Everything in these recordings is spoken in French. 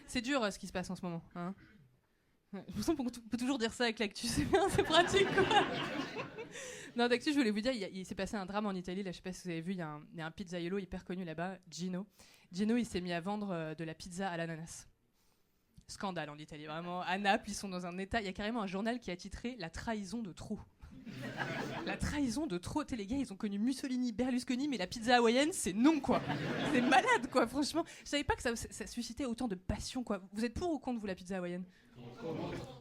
C'est dur ce qui se passe en ce moment. Hein. Je me sens qu'on peut toujours dire ça avec l'actu, c'est bien, c'est pratique quoi. Non, d'actu, je voulais vous dire, il s'est passé un drame en Italie, là, je sais pas si vous avez vu, il y a un pizzaiolo hyper connu là-bas, Gino. Gino, il s'est mis à vendre de la pizza à l'ananas. Scandale en Italie, vraiment. À Naples, ils sont dans un état, il y a carrément un journal qui a titré « La trahison de trop ». La trahison de trop, les gars, ils ont connu Mussolini, Berlusconi, mais la pizza hawaïenne, c'est non, quoi. C'est malade, quoi, franchement. Je savais pas que ça suscitait autant de passion, quoi. Vous êtes pour ou contre, vous, la pizza hawaïenne ?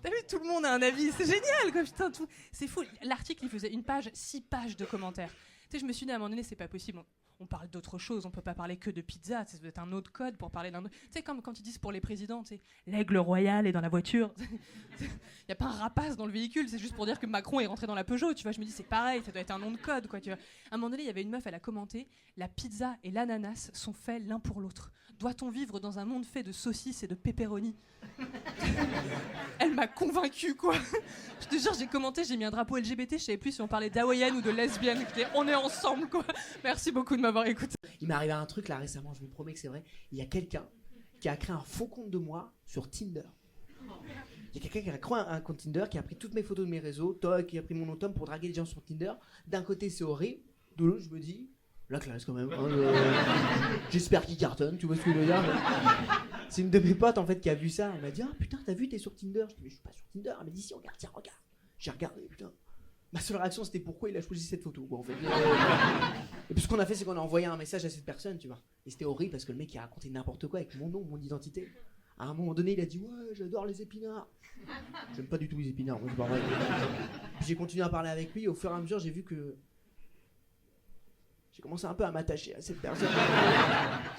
T'as vu, tout le monde a un avis, c'est génial, quoi, putain, tout. C'est fou. L'article, il faisait 6 pages de commentaires. Tu sais, je me suis dit, à un moment donné, c'est pas possible. On parle d'autre chose, on peut pas parler que de pizza, ça doit être un autre code pour parler d'un autre. Tu sais, comme quand ils disent pour les présidents, tu sais, l'aigle royal est dans la voiture. Il y a pas un rapace dans le véhicule, c'est juste pour dire que Macron est rentré dans la Peugeot, tu vois. Je me dis, c'est pareil, ça doit être un nom de code, quoi, tu vois. À un moment donné, il y avait une meuf, elle a commenté, la pizza et l'ananas sont faits l'un pour l'autre. Doit-on vivre dans un monde fait de saucisses et de pepperoni ? Elle m'a convaincue, quoi. Je te jure, j'ai commenté, j'ai mis un drapeau LGBT, je savais plus si on parlait d'hawaïenne ou de lesbienne. On est ensemble, quoi. Merci beaucoup de m'avoir écouté. Il m'est arrivé un truc là récemment, je vous promets que c'est vrai. Il y a quelqu'un qui a créé un faux compte de moi sur Tinder. Il y a quelqu'un qui a créé un compte Tinder, qui a pris toutes mes photos de mes réseaux, qui a pris mon nom Tom pour draguer les gens sur Tinder. D'un côté, c'est horrible. De l'autre, je me dis, la classe quand même. J'espère qu'il cartonne, tu vois ce que je veux dire. C'est une de mes potes en fait qui a vu ça. Elle m'a dit, ah putain, t'as vu, t'es sur Tinder. Je dis, mais je suis pas sur Tinder. Elle m'a dit, si, regarde, tiens, regarde. J'ai regardé, putain. Ma seule réaction, c'était pourquoi il a choisi cette photo, quoi, en fait. Et puis ce qu'on a fait, c'est qu'on a envoyé un message à cette personne, tu vois. Et c'était horrible parce que le mec, il a raconté n'importe quoi avec mon nom, mon identité. À un moment donné, il a dit, ouais, j'adore les épinards. J'aime pas du tout les épinards, moi, c'est pas vrai. Puis j'ai continué à parler avec lui. Et au fur et à mesure, j'ai vu que j'ai commencé un peu à m'attacher à cette personne.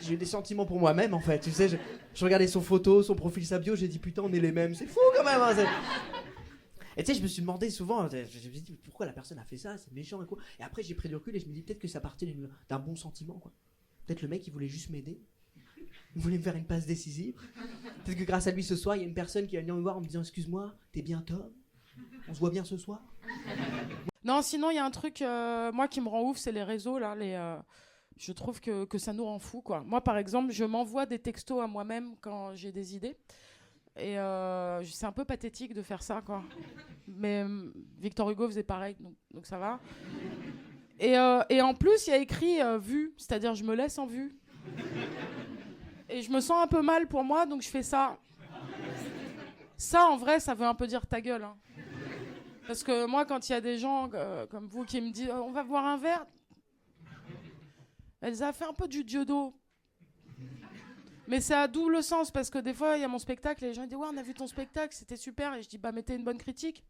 J'ai eu des sentiments pour moi-même, en fait. Tu sais, je regardais son photo, son profil, sa bio, j'ai dit, putain, on est les mêmes. C'est fou, quand même, hein, Et tu sais, je me suis demandé souvent, je me suis dit, pourquoi la personne a fait ça, c'est méchant et quoi. Et après, j'ai pris du recul et je me dis, peut-être que ça partait d'un bon sentiment, quoi. Peut-être le mec, il voulait juste m'aider. Il voulait me faire une passe décisive. Peut-être que grâce à lui, ce soir, il y a une personne qui va venir me voir en me disant, excuse-moi, t'es bien Tom ? On se voit bien ce soir ? Non, sinon, il y a un truc, moi, qui me rend ouf, c'est les réseaux, là, je trouve que ça nous rend fou, quoi. Moi, par exemple, je m'envoie des textos à moi-même quand j'ai des idées. Et c'est un peu pathétique de faire ça, quoi. Mais Victor Hugo faisait pareil, donc ça va. Et en plus, il y a écrit vue, c'est-à-dire je me laisse en vue. Et je me sens un peu mal pour moi, donc je fais ça. Ça, en vrai, ça veut un peu dire ta gueule. Hein. Parce que moi, quand il y a des gens comme vous qui me disent on va boire un verre, Elsa fait un peu du Diodo. Mais c'est à double sens, parce que des fois, il y a mon spectacle, et les gens disent ouais, on a vu ton spectacle, c'était super. Et je dis bah, mettez une bonne critique.